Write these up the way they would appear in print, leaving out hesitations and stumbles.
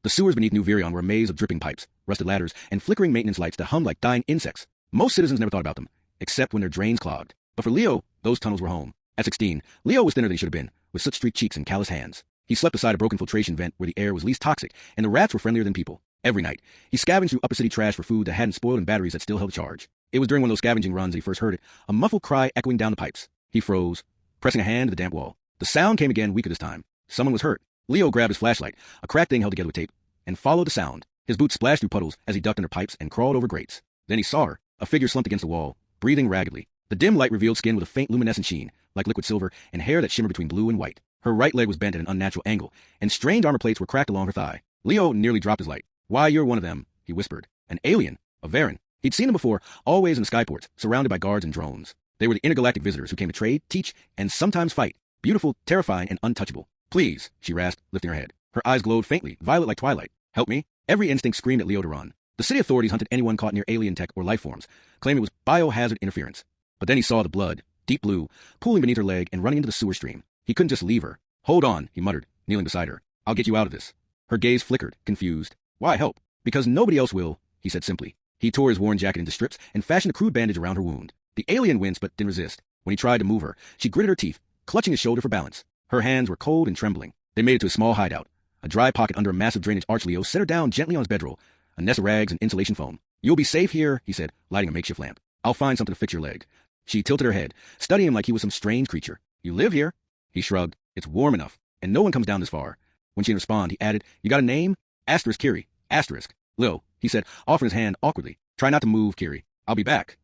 The sewers beneath New Virion were a maze of dripping pipes, rusted ladders, and flickering maintenance lights that hummed like dying insects. Most citizens never thought about them, except when their drains clogged. But for Leo, those tunnels were home. At 16, Leo was thinner than he should have been, with soot-streaked cheeks and callous hands. He slept beside a broken filtration vent where the air was least toxic, and the rats were friendlier than people. Every night, he scavenged through upper city trash for food that hadn't spoiled and batteries that still held a charge. It was during one of those scavenging runs that he first heard it, a muffled cry echoing down the pipes. He froze, pressing a hand to the damp wall. The sound came again, weaker this time. Someone was hurt. Leo grabbed his flashlight, a cracked thing held together with tape, and followed the sound. His boots splashed through puddles as he ducked under pipes and crawled over grates. Then he saw her, a figure slumped against the wall, breathing raggedly. The dim light revealed skin with a faint luminescent sheen, like liquid silver, and hair that shimmered between blue and white. Her right leg was bent at an unnatural angle, and strange armor plates were cracked along her thigh. Leo nearly dropped his light. "Why, you're one of them," he whispered. "An alien, a Varan." He'd seen them before, always in the skyports, surrounded by guards and drones. They were the intergalactic visitors who came to trade, teach, and sometimes fight. Beautiful, terrifying, and untouchable. "Please," she rasped, lifting her head. Her eyes glowed faintly, violet like twilight. "Help me." Every instinct screamed at Leo to run. The city authorities hunted anyone caught near alien tech or life forms, claiming it was biohazard interference. But then he saw the blood, deep blue, pooling beneath her leg and running into the sewer stream. He couldn't just leave her. "Hold on," he muttered, kneeling beside her. "I'll get you out of this." Her gaze flickered, confused. "Why help?" "Because nobody else will," he said simply. He tore his worn jacket into strips and fashioned a crude bandage around her wound. The alien winced but didn't resist. When he tried to move her, she gritted her teeth, clutching his shoulder for balance. Her hands were cold and trembling. They made it to a small hideout. A dry pocket under a massive drainage arch. Leo set her down gently on his bedroll, a nest of rags and insulation foam. "You'll be safe here," he said, lighting a makeshift lamp. "I'll find something to fix your leg." She tilted her head, studying him like he was some strange creature. "You live here?" He shrugged. "It's warm enough, and no one comes down this far." When she didn't respond, he added, "You got a name?" "Asterisk Kiri. Asterisk." "Leo," he said, offering his hand awkwardly. "Try not to move, Kiri. I'll be back."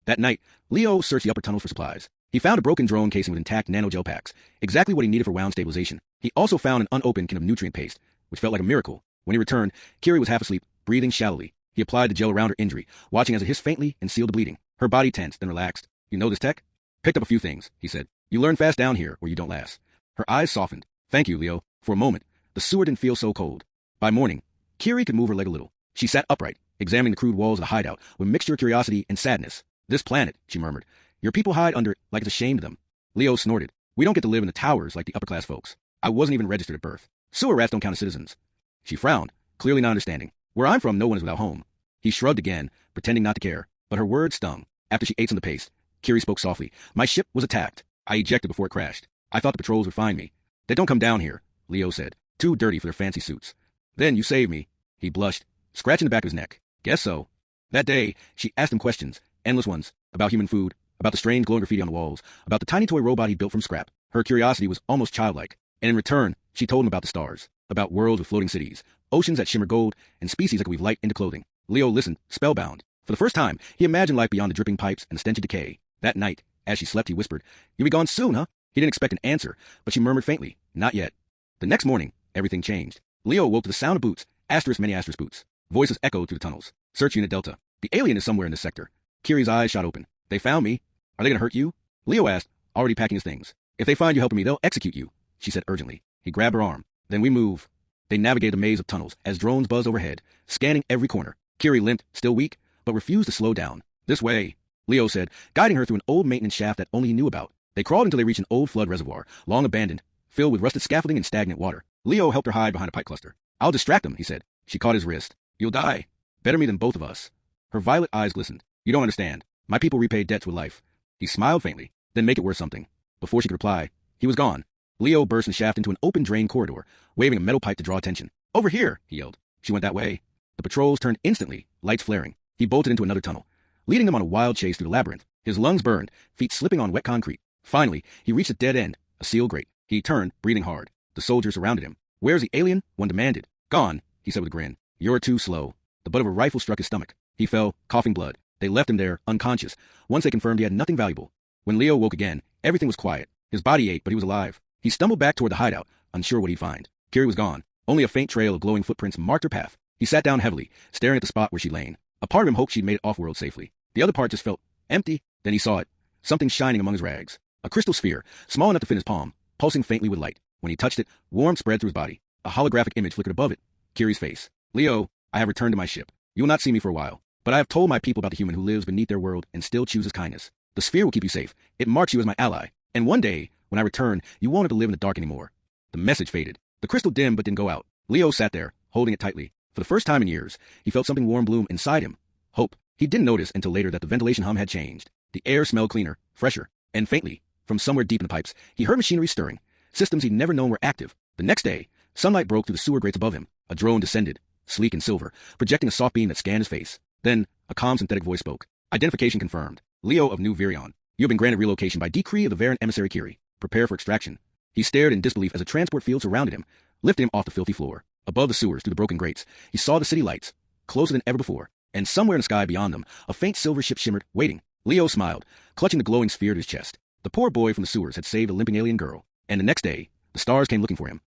That night, Leo searched the upper tunnels for supplies. He found a broken drone casing with intact nanogel packs, exactly what he needed for wound stabilization. He also found an unopened can of nutrient paste, which felt like a miracle. When he returned, Kiri was half asleep, breathing shallowly. He applied the gel around her injury, watching as it hissed faintly and sealed the bleeding. Her body tensed, then relaxed. "You know this tech?" "Picked up a few things," he said. "You learn fast down here, or you don't last." Her eyes softened. "Thank you, Leo." For a moment, the sewer didn't feel so cold. By morning, Kiri could move her leg a little. She sat upright, examining the crude walls of the hideout with a mixture of curiosity and sadness. "This planet," she murmured. "Your people hide under it like it's a shame to them." Leo snorted. "We don't get to live in the towers like the upper-class folks. I wasn't even registered at birth. Sewer rats don't count as citizens." She frowned, clearly not understanding. "Where I'm from, no one is without home." He shrugged again, pretending not to care, but her words stung. After she ate some of the paste, Kiri spoke softly. "My ship was attacked. I ejected before it crashed. I thought the patrols would find me." "They don't come down here," Leo said. "Too dirty for their fancy suits." "Then you saved me." He blushed, scratching the back of his neck. "Guess so." That day, she asked him questions, endless ones, about human food, about the strange glowing graffiti on the walls, about the tiny toy robot he built from scrap. Her curiosity was almost childlike, and in return, she told him about the stars, about worlds with floating cities, oceans that shimmer gold, and species that could weave light into clothing. Leo listened, spellbound. For the first time, he imagined life beyond the dripping pipes and the stench of decay. That night, as she slept, he whispered, "You'll be gone soon, huh?" He didn't expect an answer, but she murmured faintly, "Not yet." The next morning, everything changed. Leo woke to the sound of boots, many asterisk boots. Voices echoed through the tunnels. "Search Unit Delta. The alien is somewhere in this sector." Kiri's eyes shot open. "They found me. Are they going to hurt you?" Leo asked, already packing his things. "If they find you helping me, they'll execute you," she said urgently. He grabbed her arm. "Then we move." They navigated a maze of tunnels as drones buzzed overhead, scanning every corner. Kiri limped, still weak, but refused to slow down. "This way," Leo said, guiding her through an old maintenance shaft that only he knew about. They crawled until they reached an old flood reservoir, long abandoned, filled with rusted scaffolding and stagnant water. Leo helped her hide behind a pipe cluster. "I'll distract them," he said. She caught his wrist. "You'll die. Better me than both of us." Her violet eyes glistened. "You don't understand. My people repay debts with life." He smiled faintly, then make it worth something. Before she could reply, he was gone. Leo burst the shaft into an open drain corridor, waving a metal pipe to draw attention. "Over here," he yelled. She went that way. The patrols turned instantly, lights flaring. He bolted into another tunnel, leading them on a wild chase through the labyrinth. His lungs burned, feet slipping on wet concrete. Finally, he reached a dead end, a sealed grate. He turned, breathing hard. The soldiers surrounded him. "Where's the alien?" one demanded. "Gone," he said with a grin. "You're too slow." The butt of a rifle struck his stomach. He fell, coughing blood. They left him there, unconscious, once they confirmed he had nothing valuable. When Leo woke again, everything was quiet. His body ached, but he was alive. He stumbled back toward the hideout, unsure what he'd find. Kiri was gone. Only a faint trail of glowing footprints marked her path. He sat down heavily, staring at the spot where she'd lain. A part of him hoped she'd made it off-world safely. The other part just felt empty. Then he saw it, something shining among his rags. A crystal sphere, small enough to fit his palm, pulsing faintly with light. When he touched it, warmth spread through his body. A holographic image flickered above it. Kiri's face. "Leo, I have returned to my ship. You will not see me for a while, but I have told my people about the human who lives beneath their world and still chooses kindness. The sphere will keep you safe. It marks you as my ally. And one day, when I return, you won't have to live in the dark anymore." The message faded. The crystal dimmed but didn't go out. Leo sat there, holding it tightly. For the first time in years, he felt something warm bloom inside him. Hope. He didn't notice until later that the ventilation hum had changed. The air smelled cleaner, fresher, and faintly, from somewhere deep in the pipes, he heard machinery stirring. Systems he'd never known were active. The next day, sunlight broke through the sewer grates above him. A drone descended, sleek and silver, projecting a soft beam that scanned his face. Then, a calm synthetic voice spoke. Identification confirmed. Leo of New Virion. You have been granted relocation by decree of the Varan emissary Kiri. Prepare for extraction. He stared in disbelief as a transport field surrounded him, lifting him off the filthy floor. Above the sewers, through the broken grates, he saw the city lights, closer than ever before, and somewhere in the sky beyond them, a faint silver ship shimmered, waiting. Leo smiled, clutching the glowing sphere to his chest. The poor boy from the sewers had saved a limping alien girl, and the next day, the stars came looking for him.